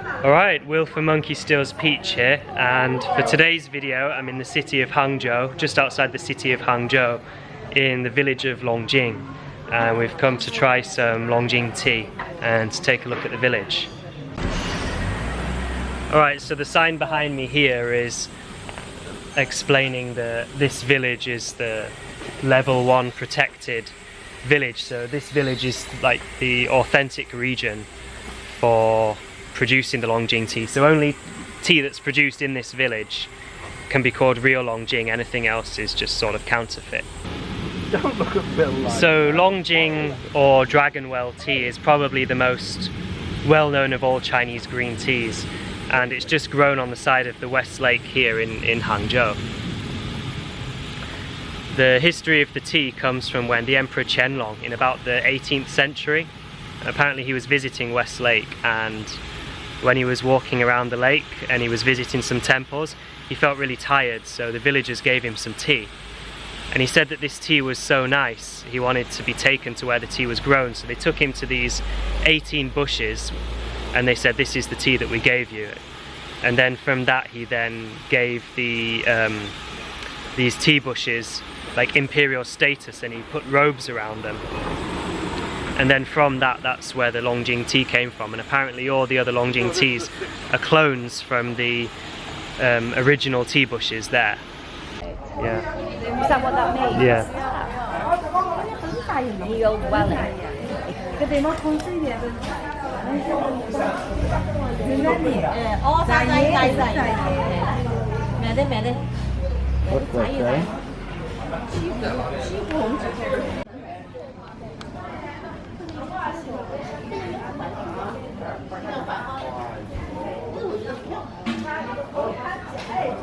Alright, Will from Monkey Steals Peach here, and for today's video I'm in the city of Hangzhou, just outside the city of Hangzhou, in the village of Longjing. And we've come to try some Longjing tea and to take a look at the village. Alright, so the sign behind me here is explaining that this village is the level 1 protected village. So this village is like the authentic region for producing the Longjing tea. So only tea that's produced in this village can be called real Longjing. Anything else is just sort of counterfeit. Don't look at Bill like So Longjing or Dragonwell tea is probably the most well-known of all Chinese green teas, and it's just grown on the side of the West Lake here in Hangzhou. The history of the tea comes from when the Emperor Qianlong, in about the 18th century, apparently he was visiting West Lake, and when he was walking around the lake and he was visiting some temples, he felt really tired, so the villagers gave him some tea. And he said that this tea was so nice, he wanted to be taken to where the tea was grown, so they took him to these 18 bushes and they said, "This is the tea that we gave you." And then from that he then gave the these tea bushes like imperial status, and he put robes around them. And then from that's where the Longjing tea came from, and apparently all the other Longjing teas are clones from the original tea bushes there. Yeah. Is that what that means? Yeah. Real dwelling. What's that say?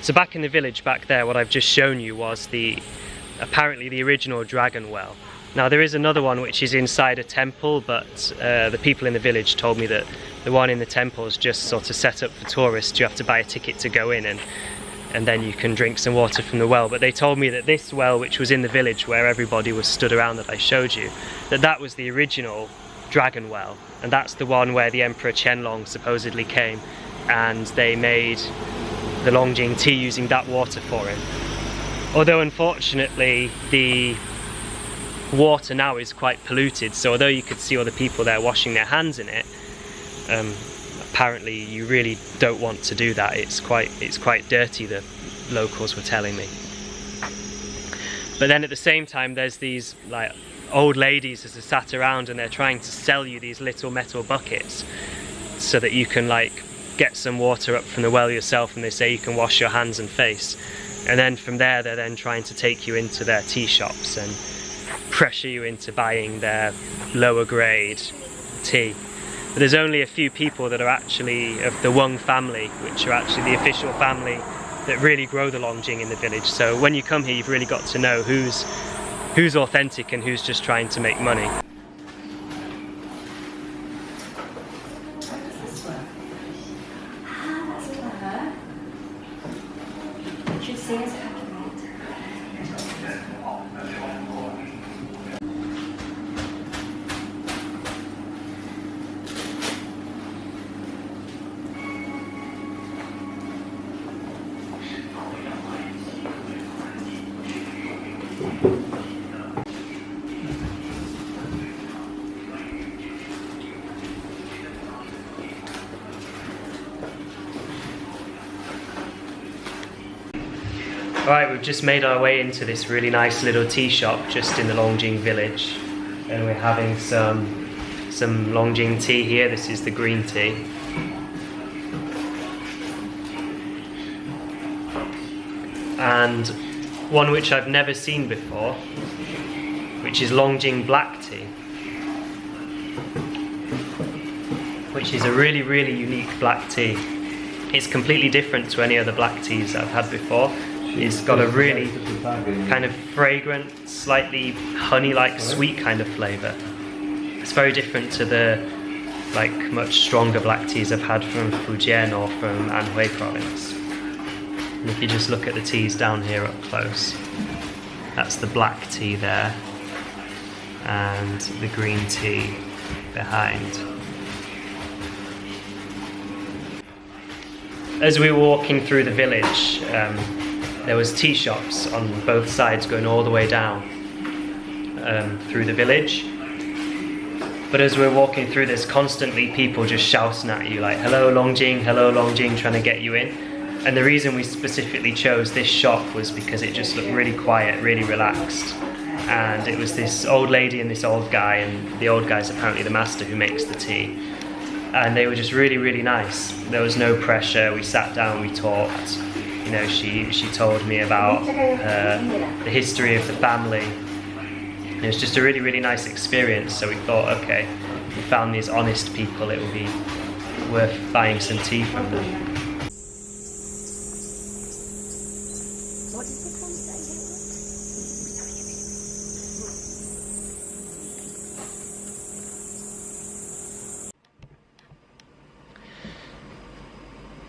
So back in the village back there, what I've just shown you was apparently the original dragon well. Now there is another one which is inside a temple, but the people in the village told me that the one in the temple is just sort of set up for tourists. You have to buy a ticket to go in, and then you can drink some water from the well. But they told me that this well, which was in the village where everybody was stood around that I showed you, that was the original dragon well, and that's the one where the Emperor Qianlong supposedly came and they made the Longjing tea using that water for him. Although unfortunately the water now is quite polluted, so although you could see all the people there washing their hands in it, apparently you really don't want to do that. It's quite dirty, the locals were telling me. But then at the same time there's these like old ladies as they sat around and they're trying to sell you these little metal buckets so that you can like get some water up from the well yourself, and they say you can wash your hands and face. And then from there they're then trying to take you into their tea shops and pressure you into buying their lower grade tea. But there's only a few people that are actually of the Wang family, which are actually the official family that really grow the Longjing in the village. So when you come here you've really got to know who's authentic and who's just trying to make money. Alright, we've just made our way into this really nice little tea shop just in the Longjing Village, and we're having some Longjing tea here. This is the green tea. And one which I've never seen before, which is Longjing black tea, which is a really, really unique black tea. It's completely different to any other black teas I've had before. It's got a really kind of fragrant, slightly honey-like sweet kind of flavour. It's very different to the like much stronger black teas I've had from Fujian or from Anhui province. And if you just look at the teas down here up close, that's the black tea there and the green tea behind. as we were walking through the village, there was tea shops on both sides going all the way down through the village. But as we're walking through, there's constantly people just shouting at you like, hello Longjing, trying to get you in. And the reason we specifically chose this shop was because it just looked really quiet, really relaxed. And it was this old lady and this old guy, and the old guy's apparently the master who makes the tea. And they were just really, really nice. There was no pressure. We sat down, we talked. You know, she told me about the history of the family. It was just a really, really nice experience. So we thought, okay, we found these honest people, it would be worth buying some tea from them. What does this one say?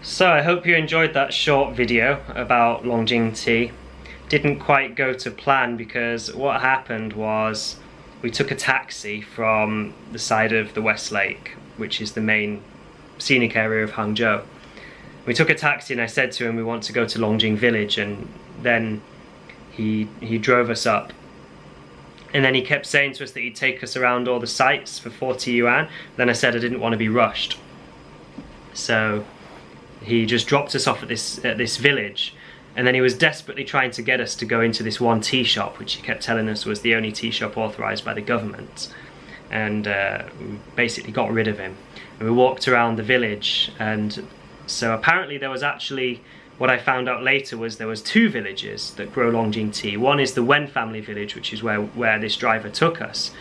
So I hope you enjoyed that short video about Longjing tea. Didn't quite go to plan because what happened was we took a taxi from the side of the West Lake, which is the main scenic area of Hangzhou. We took a taxi and I said to him we want to go to Longjing Village, and then he drove us up. And then he kept saying to us that he'd take us around all the sites for 40 yuan. Then I said I didn't want to be rushed. So he just dropped us off at this village, and then he was desperately trying to get us to go into this one tea shop, which he kept telling us was the only tea shop authorized by the government. And we basically got rid of him. And we walked around the village, and so apparently there was actually, what I found out later was there was two villages that grow Longjing tea. One is the Wen family village, which is where this driver took us.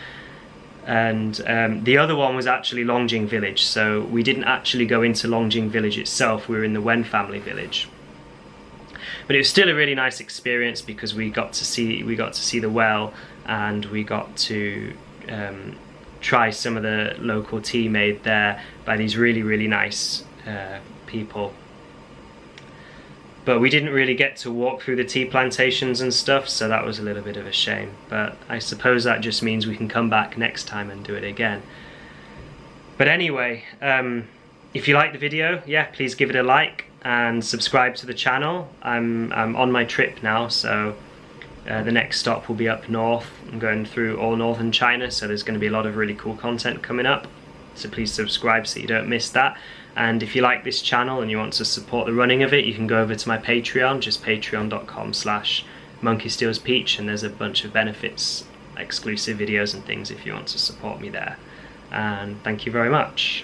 And the other one was actually Longjing Village, so we didn't actually go into Longjing Village itself, we were in the Wen family village. But it was still a really nice experience because we got to see the well, and we got to try some of the local tea made there by these really, really nice people. But we didn't really get to walk through the tea plantations and stuff, so that was a little bit of a shame. But I suppose that just means we can come back next time and do it again. But anyway, if you like the video, yeah, please give it a like and subscribe to the channel. I'm on my trip now, so the next stop will be up north. I'm going through all northern China, so there's going to be a lot of really cool content coming up. So please subscribe so you don't miss that. And if you like this channel and you want to support the running of it, you can go over to my Patreon, just patreon.com/monkeystealspeach, and there's a bunch of benefits, exclusive videos and things if you want to support me there. And thank you very much.